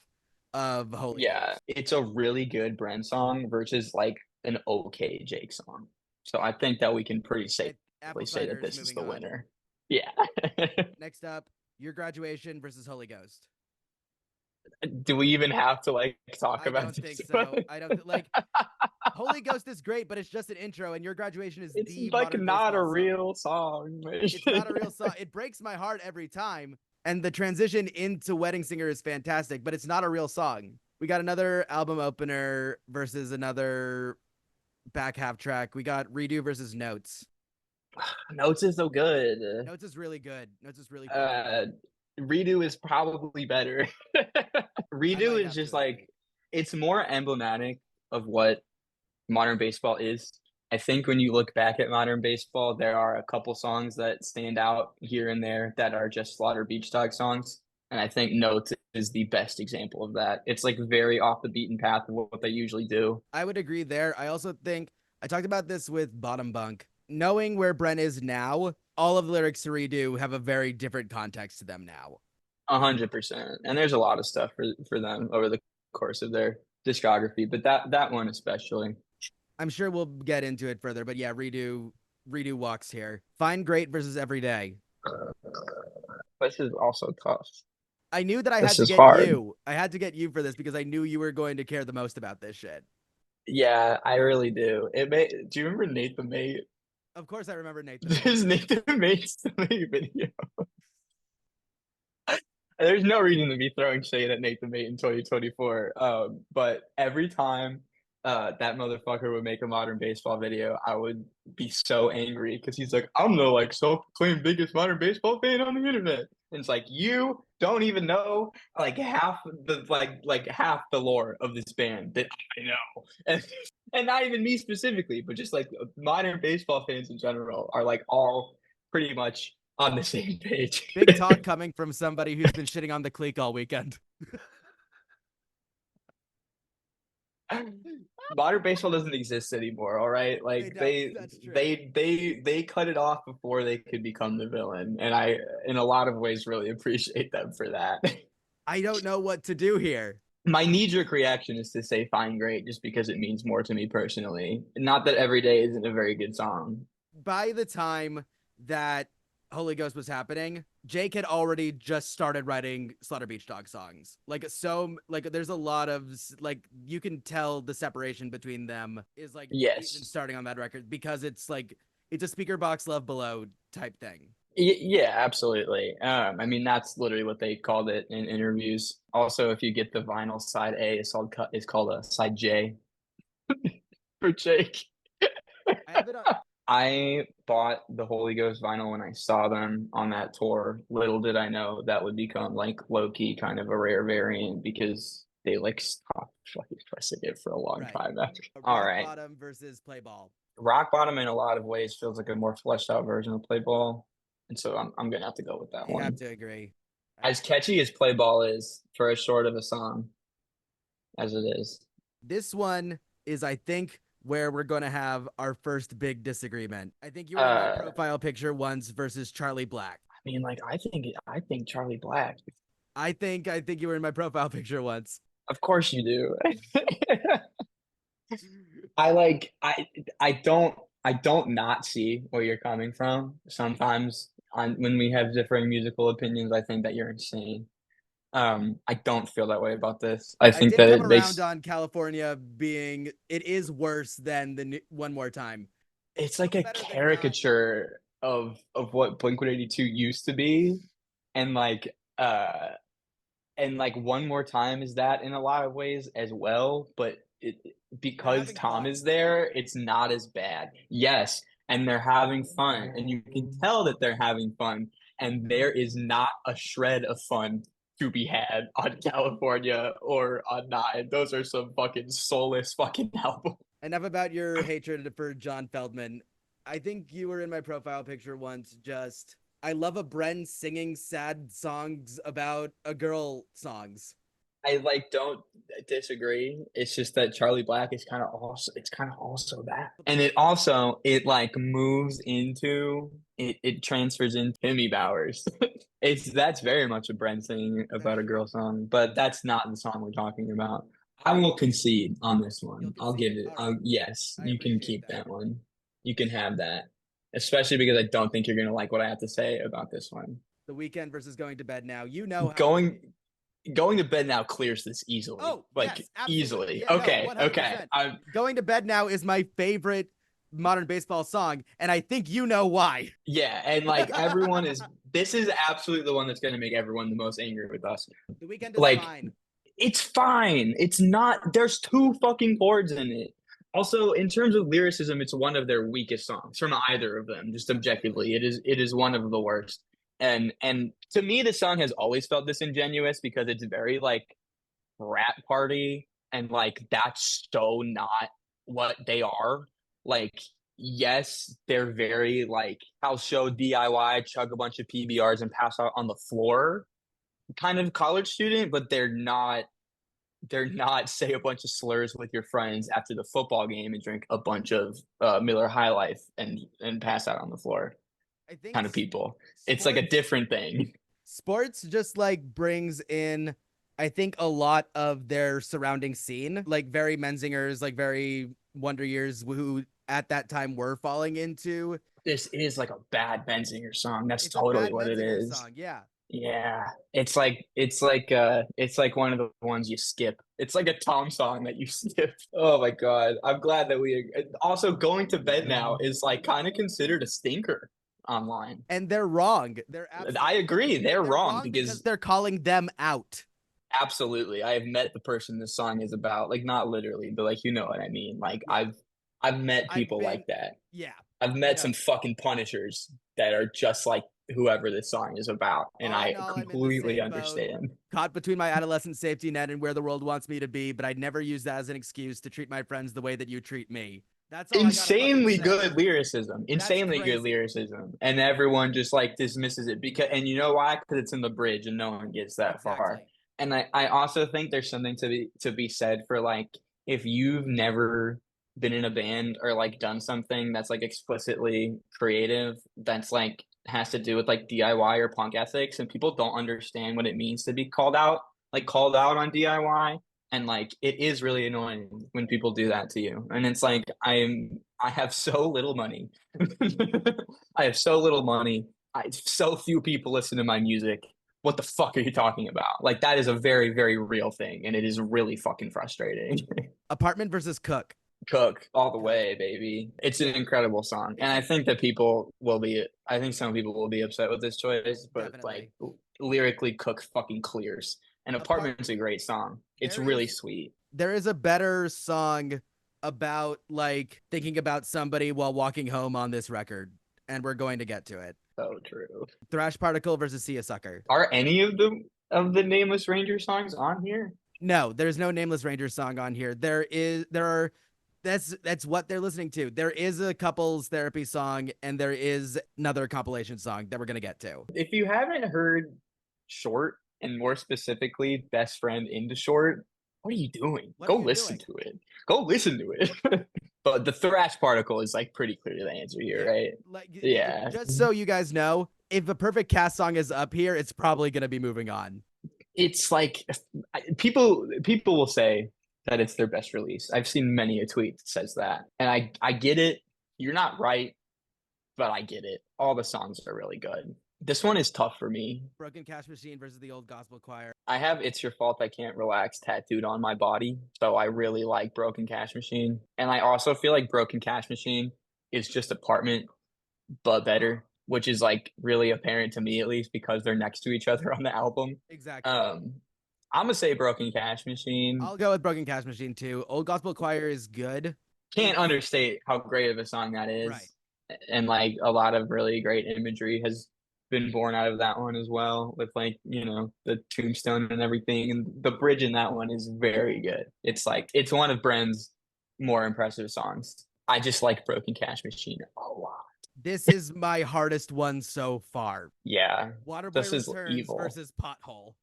of Holy Yeah, Ghost. it's a really good Bren song versus like an okay Jake song. So I think that we can pretty safely Apple say Cider that this is moving the on. winner. Yeah. Next up, Your Graduation versus Holy Ghost. Do we even have to like talk I about don't this? think so. I don't like Holy Ghost is great, but it's just an intro, and Your Graduation is It's the like modern not a baseball song. real song. It's not a real song. It breaks my heart every time. And the transition into Wedding Singer is fantastic, but it's not a real song. We got another album opener versus another back half track. We got Redo versus Notes. Notes is so good. Notes is really good. Notes is really good. Redo is probably better. Redo might is have just to like agree. it's more emblematic of what modern baseball is. I think when you look back at modern baseball, there are a couple songs that stand out here and there that are just Slaughter Beach Dog songs. And I think Notes is the best example of that. It's like very off the beaten path of what they usually do. I would agree there. I also think I talked about this with Bottom Bunk. Knowing where Brent is now, all of the lyrics to Redo have a very different context to them now. 100%. And there's a lot of stuff for them over the course of their discography, but that one especially. I'm sure we'll get into it further, but yeah, Redo walks here. Find Great versus Everyday. This is also tough. I knew that I had This to is get hard. you. I had to get you for this because I knew you were going to care the most about this shit. Yeah, I really do. Do you remember Nate the Mate? Of course, I remember Nathan. There's Nate the Mate's video. There's no reason to be throwing shade at Nate the Mate in 2024. But every time that motherfucker would make a modern baseball video, I would be so angry because he's like, I'm the like self-proclaimed biggest modern baseball fan on the internet. And it's like you don't even know like half half the lore of this band that I know. And not even me specifically, but just like modern baseball fans in general are like all pretty much on the same page. Big talk coming from somebody who's been shitting on the clique all weekend. Modern baseball doesn't exist anymore, all right? Like That's true. they cut it off before they could become the villain, and I in a lot of ways really appreciate them for that. I don't know what to do here. My knee-jerk reaction is to say Fine Great just because it means more to me personally. Not that Every Day isn't a very good song. By the time that Holy Ghost was happening, Jake had already just started writing Slaughter Beach Dog songs. There's a lot of like you can tell the separation between them is like Yes. even starting on that record because it's like it's a speaker box Love Below type thing. Yeah, absolutely. I mean that's literally what they called it in interviews. Also, if you get the vinyl side A, it's called a side J for Jake. I have it on. I bought the Holy Ghost vinyl when I saw them on that tour. Little did I know that would become like low key kind of a rare variant because they like stopped fucking pressing it for a long time after. All right. Rock Bottom versus Play Ball. Rock Bottom in a lot of ways feels like a more fleshed out version of Play Ball. And so I'm gonna have to go with that one. I have to agree. As catchy as Play Ball is for as short of a song as it is. This one is, I think, where we're going to have our first big disagreement. I think you were in my profile picture once versus Charlie Black. I mean, like I think Charlie Black. I think you were in my profile picture once. Of course you do. I don't not see where you're coming from. Sometimes when we have differing musical opinions, I think that you're insane. I don't feel that way about this. I think that it makes around on California being it is worse than the One More Time. It's like a caricature of what Blink-182 used to be, and like One More Time is that in a lot of ways as well, but because Tom is there, it's not as bad. Yes, and they're having fun, and you can tell that they're having fun, and there is not a shred of fun to be had on California or on Nine. Those are some fucking soulless fucking albums. Enough about your hatred for John Feldman. I think you were in my profile picture once. Just I love a Bren singing sad songs about a girl songs. I like don't disagree. It's just that Charlie Black is kind of also that. And it like moves into it transfers into Timmy Bowers. That's very much a Brent singing about a girl song, but that's not the song we're talking about. I will concede on this one. I'll give it. Yes, you can keep that one. You can have that. Especially because I don't think you're gonna like what I have to say about this one. The Weekend versus Going to Bed Now. You know how Going to Bed Now clears this easily. Oh, like yes, easily. Yeah, okay, no, okay. Going to Bed Now is my favorite modern baseball song, and I think you know why. Yeah, and like everyone is. This is absolutely the one that's going to make everyone the most angry with us. The Weekend is like, fine. It's fine. It's not. There's 2 fucking chords in it. Also, in terms of lyricism, it's one of their weakest songs from either of them. Just objectively, it is one of the worst. And to me, the song has always felt disingenuous because it's very like rap party, and like that's so not what they are. Like, yes, they're very like I'll show DIY, chug a bunch of PBRs and pass out on the floor kind of college student, but they're not say a bunch of slurs with your friends after the football game and drink a bunch of Miller High Life and pass out on the floor. I think kind of people. It's like a different thing. Sports just like brings in, I think, a lot of their surrounding scene, like very Menzingers, like very Wonder Years, who at that time were falling into. This is like a bad Menzinger song. That's totally what it is. Song, yeah. Yeah, it's like one of the ones you skip. It's like a Tom song that you skip. Oh my God, I'm glad that we also Going to Bed Now is like kind of considered a stinker online, and they're wrong. I agree, they're wrong because they're calling them out. Absolutely, I have met the person this song is about. Like not literally, but like you know what I mean. Like I've met people like that. Yeah, I've met some fucking punishers that are just like whoever this song is about, and I completely understand. Caught between my adolescent safety net and where the world wants me to be, but I'd never use that as an excuse to treat my friends the way that you treat me. That's all insanely good lyricism. Insanely good lyricism, and everyone just like dismisses it because, and you know why? Because it's in the bridge, and no one gets that far. And I also think there's something to be said for like if you've never been in a band or like done something that's like explicitly creative, that's like has to do with like DIY or punk ethics, and people don't understand what it means to be called out on DIY. And like it is really annoying when people do that to you. And it's like I have so little money. I have so little money. So few people listen to my music. What the fuck are you talking about? Like that is a very, very real thing, and it is really fucking frustrating. Apartment versus Cook. Cook all the way, baby. It's an incredible song, and I think that I think some people will be upset with this choice, but like lyrically, Cook fucking clears. And Apartment's a great song. It's really sweet. There is a better song about like thinking about somebody while walking home on this record, and we're going to get to it. So true. Thrash Particle versus See a Sucker. Are any of the Nameless Ranger songs on here? No, there's no Nameless Ranger song on here. That's what they're listening to. There is a couples therapy song, and there is another compilation song that we're gonna get to. If you haven't heard Short, and more specifically Best Friend into Short, what are you doing? Go listen to it. Go listen to it. But the Thrash Particle is like pretty clear the answer here, right? Yeah. Just so you guys know, if a Perfect Cast song is up here, it's probably gonna be moving on. It's like people will say that it's their best release. I've seen many a tweet that says that. And I get it. You're not right, but I get it. All the songs are really good. This one is tough for me. Broken Cash Machine versus the Old Gospel Choir. I have It's Your Fault I Can't Relax tattooed on my body, so I really like Broken Cash Machine. And I also feel like Broken Cash Machine is just Apartment, but better, which is like really apparent to me at least because they're next to each other on the album. Exactly. I'm gonna say Broken Cash Machine. I'll go with Broken Cash Machine too. Old Gospel Choir is good. Can't understate how great of a song that is. Right. And like a lot of really great imagery has been born out of that one as well, with like, you know, the tombstone and everything. And the bridge in that one is very good. It's like, it's one of Bren's more impressive songs. I just like Broken Cash Machine a lot. This is my hardest one so far. Yeah, Waterboy this is Returns evil. versus Pothole.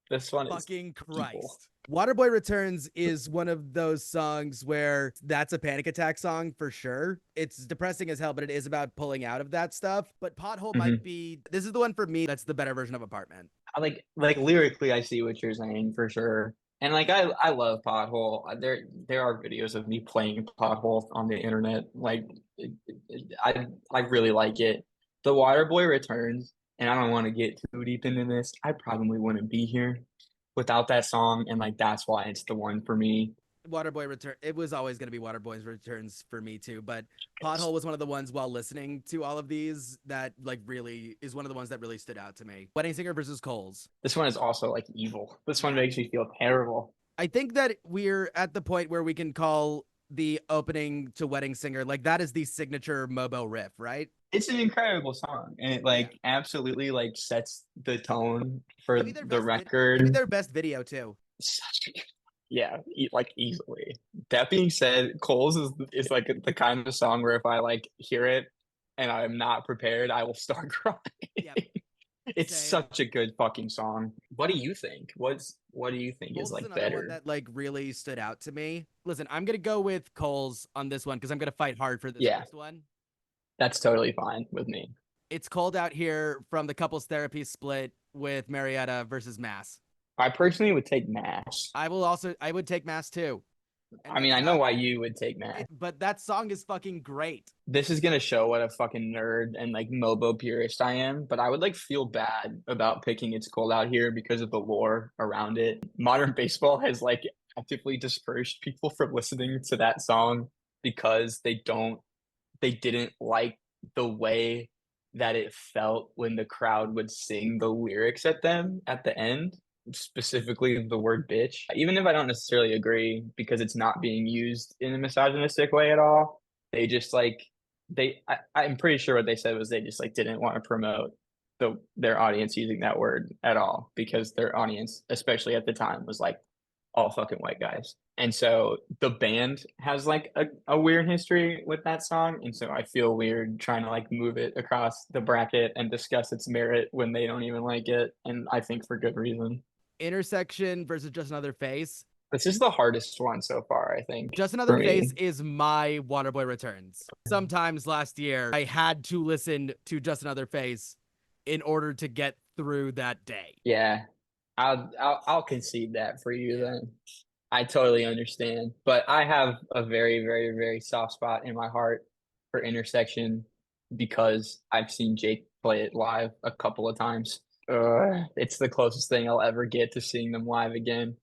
This one Fucking is Christ. evil. Waterboy Returns is one of those songs where that's a panic attack song for sure. It's depressing as hell, but it is about pulling out of that stuff. But Pothole might be, this is the one for me that's the better version of Apartment. Like lyrically, I see what you're saying for sure. And like I love Pothole. There are videos of me playing Pothole on the internet. Like I really like it. The Waterboy Returns, and I don't want to get too deep into this. I probably wouldn't be here without that song, and like that's why it's the one for me. Waterboy Return. It was always going to be Waterboy's Returns for me too, but Pothole was one of the ones while listening to all of these that like really is one of the ones that really stood out to me. Wedding Singer versus Coles. This one is also like evil. This one makes me feel terrible. I think that we're at the point where we can call the opening to Wedding Singer like that is the signature Mobo riff, right? It's an incredible song, and it like absolutely like sets the tone for the record. Maybe their best video too. Yeah, like easily. That being said, Coles is like the kind of song where if I like hear it and I'm not prepared, I will start crying. Yep. It's such a good fucking song. What do you think? What do you think Coles is like another better? one that like really stood out to me. Listen, I'm gonna go with Coles on this one because I'm gonna fight hard for this next one. That's totally fine with me. It's Cold Out Here from the couples therapy split with Marietta versus Mass. I personally would take Mass. I would take Mass too. And I mean, I know why you would take Mass. But that song is fucking great. This is gonna show what a fucking nerd and like Mobo purist I am, but I would like feel bad about picking It's Cold Out Here because of the lore around it. Modern Baseball has like actively discouraged people from listening to that song because they didn't like the way that it felt when the crowd would sing the lyrics at them at the end, specifically the word bitch. Even if I don't necessarily agree because it's not being used in a misogynistic way at all, they just like I'm pretty sure what they said was they just like didn't want to promote their audience using that word at all because their audience, especially at the time, was like all fucking white guys. And so the band has like a weird history with that song. And so I feel weird trying to like move it across the bracket and discuss its merit when they don't even like it. And I think for good reason. Intersection versus Just Another Face. This is the hardest one so far, I think. Just Another Face is my Waterboy Returns. Sometimes last year, I had to listen to Just Another Face in order to get through that day. Yeah, I'll concede that for you then. I totally understand. But I have a very, very, very soft spot in my heart for Intersection because I've seen Jake play it live a couple of times. It's the closest thing I'll ever get to seeing them live again.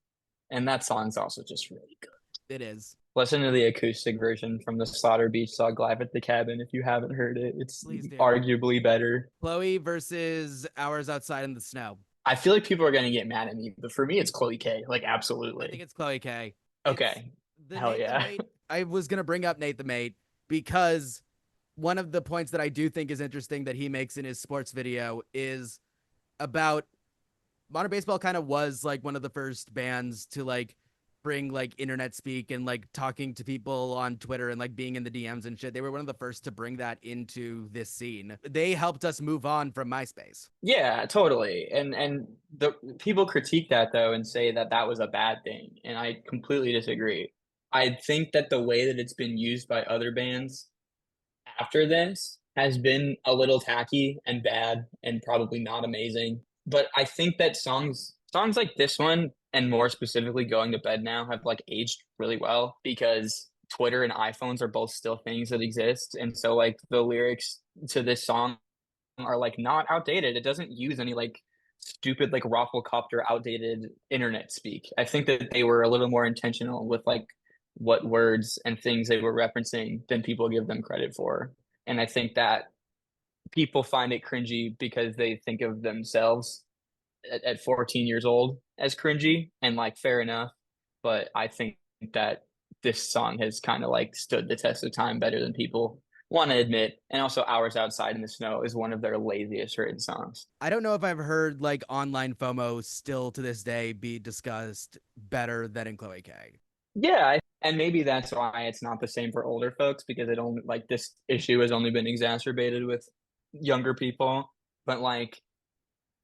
And that song's also just really good. It is. Listen to the acoustic version from the Slaughter Beach song Live at the Cabin if you haven't heard it. It's arguably better. Chloe versus Hours Outside in the Snow. I feel like people are going to get mad at me, but for me, it's Chloe K. Like, absolutely. I think it's Chloe K. Okay. Hell yeah. I was going to bring up Nate the Mate because one of the points that I do think is interesting that he makes in his sports video is about Modern Baseball kind of was like one of the first bands to like bring like internet speak and like talking to people on Twitter and like being in the DMs and shit. They were one of the first to bring that into this scene. They helped us move on from MySpace. Yeah, totally. And the people critique that though and say that that was a bad thing. And I completely disagree. I think that the way that it's been used by other bands after this has been a little tacky and bad and probably not amazing. But I think that songs like this one, and more specifically Going to Bed Now, have like aged really well because Twitter and iPhones are both still things that exist. And so like the lyrics to this song are like not outdated. It doesn't use any like stupid like Rafflecopter outdated internet speak. I think that they were a little more intentional with like what words and things they were referencing than people give them credit for. And I think that people find it cringy because they think of themselves at 14 years old as cringy, and like fair enough. But I think that this song has kind of like stood the test of time better than people want to admit. And also Hours Outside in the Snow is one of their laziest written songs. I don't know if I've heard like online FOMO still to this day be discussed better than in Chloe K. Yeah, And maybe that's why it's not the same for older folks, because it only like this issue has only been exacerbated with younger people. But like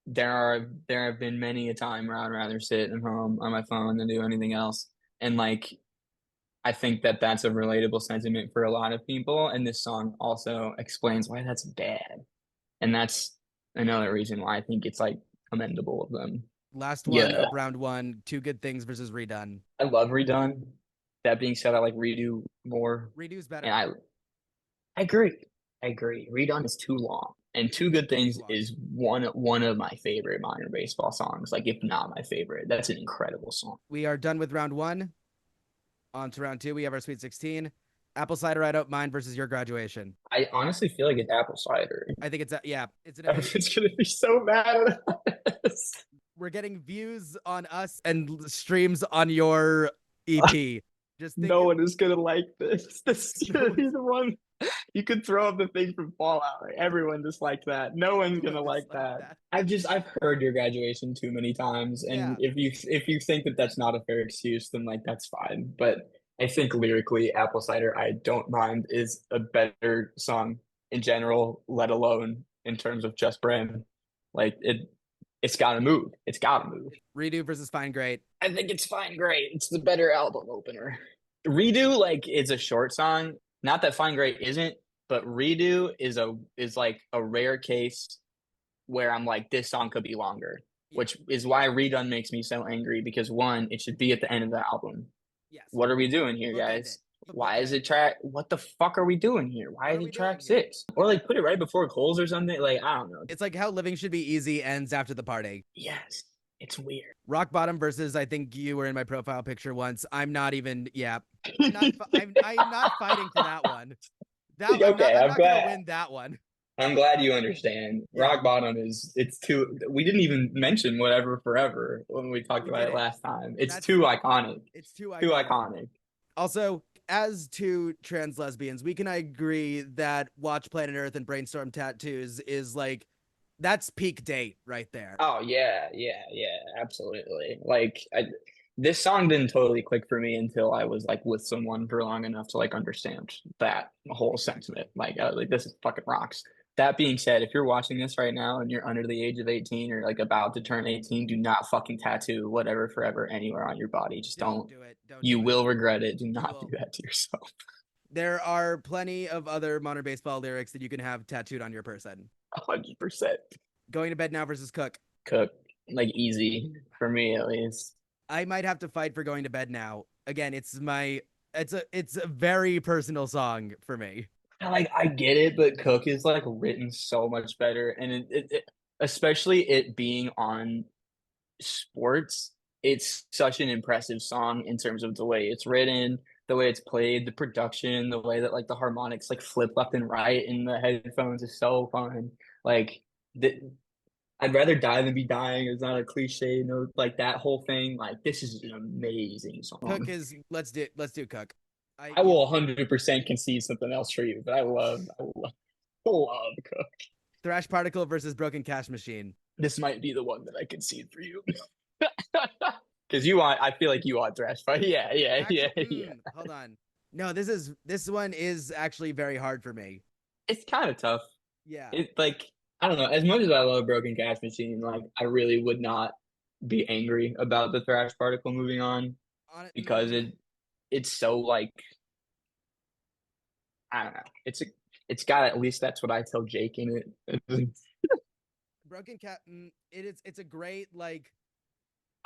there have been many a time where I'd rather sit at home on my phone than do anything else. And like I think that that's a relatable sentiment for a lot of people, and this song also explains why that's bad. And that's another reason why I think it's like commendable of them. Last one of round one, Two Good Things versus Redone. I love Redone. That being said, I like Redo more. Redo's better. And I agree. Redone is too long. And Two Good Things is one of my favorite modern baseball songs, like if not my favorite. That's an incredible song. We are done with round one. On to round two, we have our Sweet 16. Apple Cider I Don't Mind versus Your Graduation. I honestly feel like it's Apple Cider. I think it's it's an Everyone's gonna be so mad at us. We're getting views on us and streams on your EP. Just no one is gonna like this. This is gonna be the one. You could throw up the thing from Fallout. Like, everyone disliked that. No one's gonna like that. I've heard Your Graduation too many times, and if you think that that's not a fair excuse, then like that's fine. But I think lyrically, Apple Cider I Don't Mind is a better song in general, let alone in terms of just brand. Like it's gotta move. It's gotta move. Redo versus Fine Great. I think it's Fine Great. It's the better album opener. Redo, like, it's a short song. Not that Fine Great isn't, but Redo is like a rare case where I'm like, this song could be longer, which is why Redone makes me so angry, because one, it should be at the end of the album. Yes. What are we doing here, guys? Why is it track? What the fuck are we doing here? Why is it track 6? Or like put it right before Coles or something. Like, I don't know. It's like How Living Should Be Easy ends after the party. Yes. It's weird. Rock Bottom versus, I think you were in my profile picture once. I'm not even, I'm not fighting for that one. I'm not gonna win that one. I'm glad you understand. Rock Bottom it's too, we didn't even mention Whatever Forever when we talked about it last time. That's too iconic. It's too iconic. Also, as two trans lesbians, we can agree that Watch Planet Earth and Brainstorm Tattoos is like, that's peak date right there. Oh yeah, absolutely. Like this song didn't totally click for me until I was like with someone for long enough to like understand that whole sentiment. Like I was like, this is fucking rocks. That being said, if you're watching this right now and you're under the age of 18 or like about to turn 18, do not fucking tattoo Whatever Forever anywhere on your body. Just don't do it. You will regret it. Do not do that to yourself. There are plenty of other modern baseball lyrics that you can have tattooed on your person. 100%. Going to Bed Now versus Cook. Cook, like easy for me at least. I might have to fight for Going to Bed Now. Again, it's a very personal song for me. I get it, but Cook is like written so much better, and it especially it being on sports, it's such an impressive song in terms of the way it's written, the way it's played, the production, the way that like the harmonics like flip left and right in the headphones is so fun. Like I'd rather die than be dying. It's not a cliche, you know, like that whole thing. Like this is an amazing song. Cook is let's do Cook. I will 100% concede something else for you, but I love Cook. Thrash Particle versus Broken Cash Machine. This might be the one that I concede for you. Because I feel like you want Thrash Particle. Yeah. Hold on. No, this one is actually very hard for me. It's kind of tough. Yeah. It's like, I don't know. As much as I love Broken Cash Machine, like I really would not be angry about the Thrash Particle moving on because it's so like, I don't know. It's got, at least that's what I tell Jake in it. Broken Cat, it's a great like.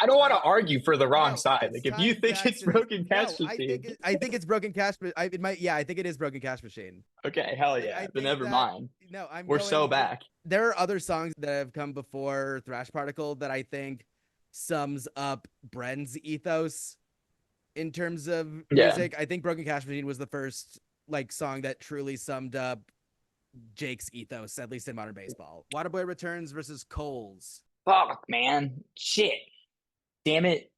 I don't want to argue for the wrong side. Like if you think it's Broken Cash Machine, I think it's Broken Cash. I think it is Broken Cash Machine. Okay, hell yeah. Then never mind. No, we're so back. There are other songs that have come before Thrash Particle that I think sums up Bren's ethos in terms of music. I think Broken Cash Machine was the first like song that truly summed up Jake's ethos, at least in modern baseball. Waterboy Returns versus Coles. Fuck, man. Shit. Damn it.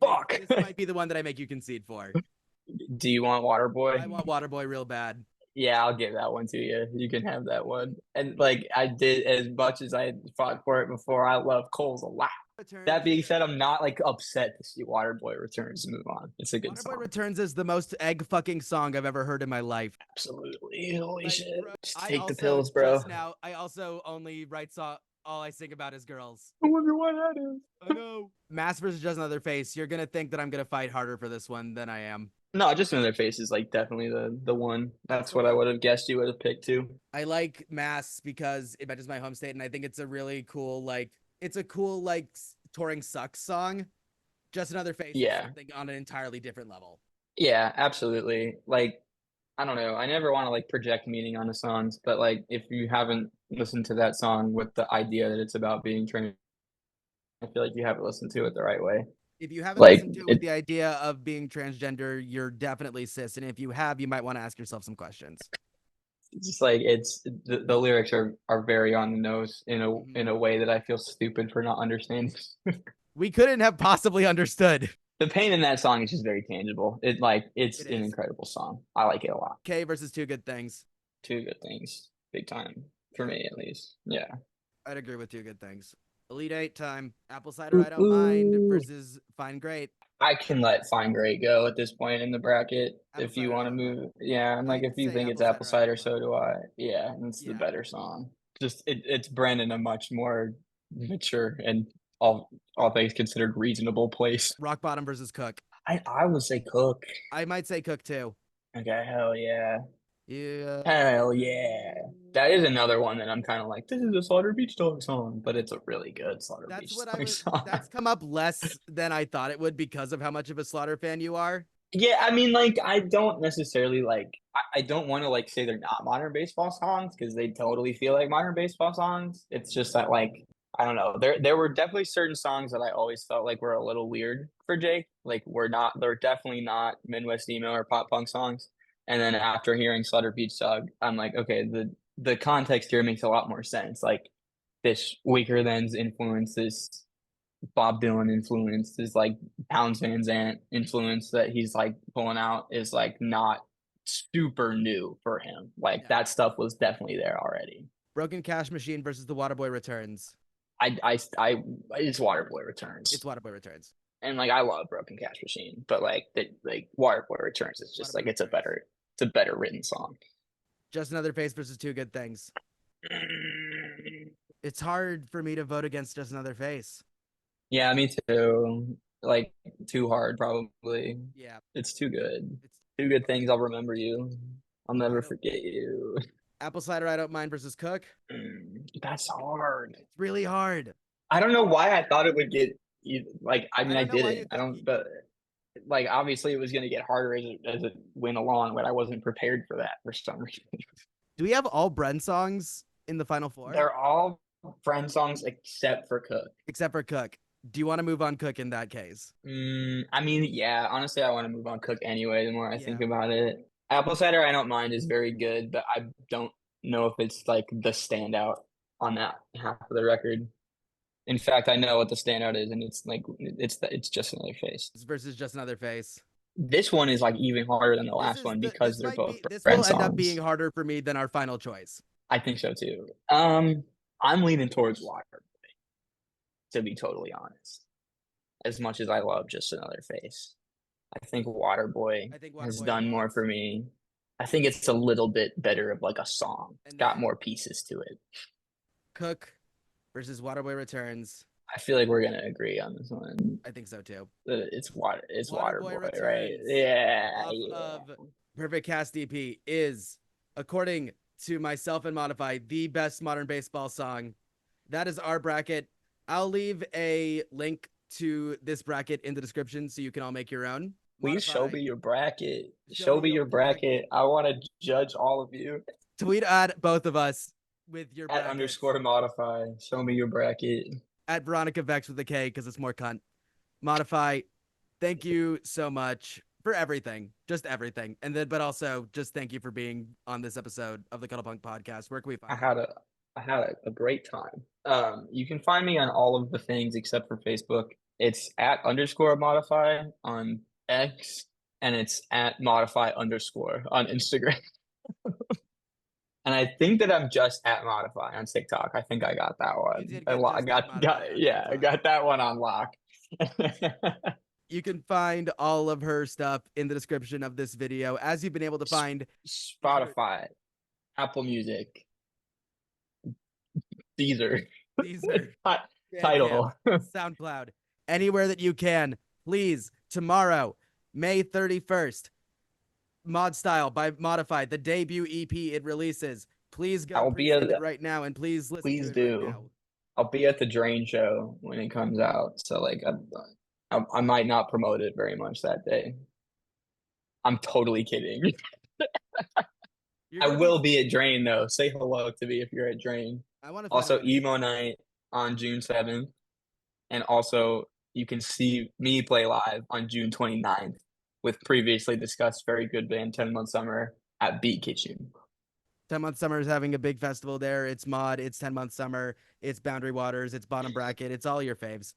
Fuck. This might be the one that I make you concede for. Do you want Waterboy? I want Waterboy real bad. Yeah, I'll give that one to you. You can have that one. And like I did, as much as I fought for it before, I love Coles a lot. That being said, I'm not like upset to see Waterboy Returns move on. It's a good Waterboy song. Returns is the most egg fucking song I've ever heard in my life. Absolutely. Holy shit. Bro, Just I take the also pills, bro. just now I also only write all I sing about is girls. I wonder why that is. I know. Mask versus Just Another Face. You're gonna think that I'm gonna fight harder for this one than I am. No, Just Another Face is like definitely the one. That's what I would have guessed you would have picked too. I like Mass because it matches my home state, and I think it's a really cool it's a cool touring sucks song. Just Another Face is something on an entirely different level. Yeah, absolutely. Like, I don't know. I never want to like project meaning on the songs, but like if you haven't listened to that song with the idea that it's about being trans, I feel like you haven't listened to it the right way. If you haven't listened to it with the idea of being transgender, you're definitely cis, and if you have, you might want to ask yourself some questions. It's just like the lyrics are very on the nose in a way that I feel stupid for not understanding. We couldn't have possibly understood. The pain in that song is just very tangible. It's an incredible song. I like it a lot. K versus Two Good Things. Two Good Things, big time for me at least. Yeah, I'd agree with Two Good Things. Elite Eight time. Apple Cider I Don't Mind versus Fine Great. I can let Fine Great go at this point in the bracket. If you want to move, yeah, and like if you think it's Apple Cider, so do I. Yeah, it's the better song. Just it's Brandon a much more mature and all things considered reasonable place. Rock Bottom versus Cook. I would say Cook. I might say Cook too. Okay, hell yeah. Yeah. Hell yeah. That is another one that I'm kind of like, this is a Slaughter Beach Dog song, but it's a really good Slaughter Beach Dog song. That's come up less than I thought it would because of how much of a Slaughter fan you are. Yeah, I mean, like, I don't necessarily like, I don't want to like say they're not modern baseball songs because they totally feel like modern baseball songs. It's just that like, I don't know. There were definitely certain songs that I always felt like were a little weird for Jake. Like they're definitely not Midwest emo or pop punk songs. And then after hearing Slaughter Beach Dog, I'm like, okay, the context here makes a lot more sense. Like this Weaker Than's influence, this Bob Dylan influence, this like Townes Van Zandt influence that he's like pulling out is like not super new for him. Like that stuff was definitely there already. Broken Cash Machine versus The Waterboy Returns. It's Waterboy Returns. It's Waterboy Returns. And like I love Broken Cash Machine, but like Waterboy Returns is just like it's a better written song. Just Another Face versus Two Good Things. It's hard for me to vote against Just Another Face. Yeah, me too. Like too hard probably. Yeah. It's too good. It's Two Good Things. I'll remember you. I'll never forget you. Apple Cider I Don't Mind versus Cook. That's hard. It's really hard. I don't know why I thought it would get like. I mean, I didn't. I don't. But like, obviously, it was going to get harder as it went along. But I wasn't prepared for that for some reason. Do we have all Bren songs in the final four? They're all Bren songs except for Cook. Except for Cook. Do you want to move on Cook in that case? I mean, yeah. Honestly, I want to move on Cook anyway. The more I think about it. Apple Cider I Don't Mind is very good, but I don't know if it's like the standout on that half of the record. In fact, I know what the standout is, and it's like it's Just Another Face. Versus Just Another Face. This one is like even harder than the last one because they're both this will end up being harder for me than our final choice. I think so too. I'm leaning towards Waterboy, to be totally honest. As much as I love Just Another Face. I think Waterboy has done more for me. I think it's a little bit better of like a song. It's got more pieces to it. Cook versus Waterboy Returns. I feel like we're gonna agree on this one. I think so too. It's Waterboy, right? Yeah. Of Perfect Cast DP is, according to myself and Modify, the best modern baseball song. That is our bracket. I'll leave a link to this bracket in the description so you can all make your own. Please show me your bracket. Show me your bracket. I want to judge all of you. Tweet at both of us with your at _modify. Show me your bracket. At Veronica Vex with a K because it's more cunt. Modify. Thank you so much for everything, just everything, and then but also just thank you for being on this episode of the Cuddlepunk Podcast. Where can we find? I had a great time. You can find me on all of the things except for Facebook. It's at _modify on X, and it's at modify_ on Instagram. And I think that I'm just at Modify on TikTok. I think I got that one. did I get just at Modify on yeah, I TikTok. got that one on lock. You can find all of her stuff in the description of this video, as you've been able to find Spotify, Apple Music, Deezer, Tidal, SoundCloud, anywhere that you can. Please, tomorrow, May 31st, MAUDESTYLE by Maudify, the debut EP it releases. Please go pre-save it right now, and please listen to it right now. I'll be at the Drain show when it comes out, so like I might not promote it very much that day. I'm totally kidding. I will be at Drain though. Say hello to me if you're at Drain. Also, Emo Night on June 7th, and also you can see me play live on June 29th with previously discussed very good band 10 Month Summer at Beat Kitchen. 10 Month Summer is having a big festival there. It's Mod, it's 10 Month Summer, it's Boundary Waters, it's Bottom Bracket, it's all your faves.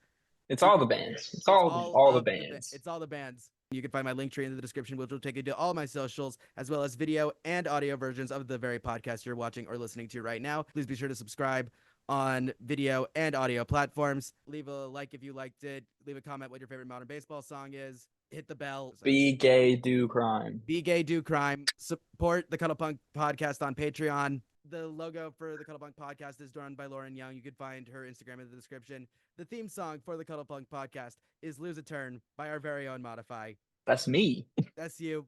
It's all the bands. It's all the bands. It's all the bands. You can find my link tree in the description, which will take you to all my socials, as well as video and audio versions of the very podcast you're watching or listening to right now. Please be sure to subscribe on video and audio platforms. Leave a like if you liked it. Leave a comment what your favorite modern baseball song is. Hit the bell. Be gay, do crime. Be gay, do crime. Support the Cuddlepunk Podcast on Patreon. The logo for the Cuddlepunk Podcast is drawn by Lauren Young. You can find her Instagram in the description. The theme song for the Cuddlepunk Podcast is Lose a Turn by our very own Modify. That's me. That's you,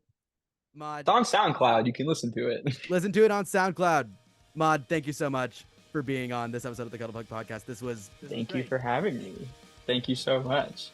Mod. It's on SoundCloud. You can listen to it. Listen to it on SoundCloud. Mod, thank you so much for being on this episode of the Cuddlepunk Podcast. This was Thank you for having me. Thank you so much.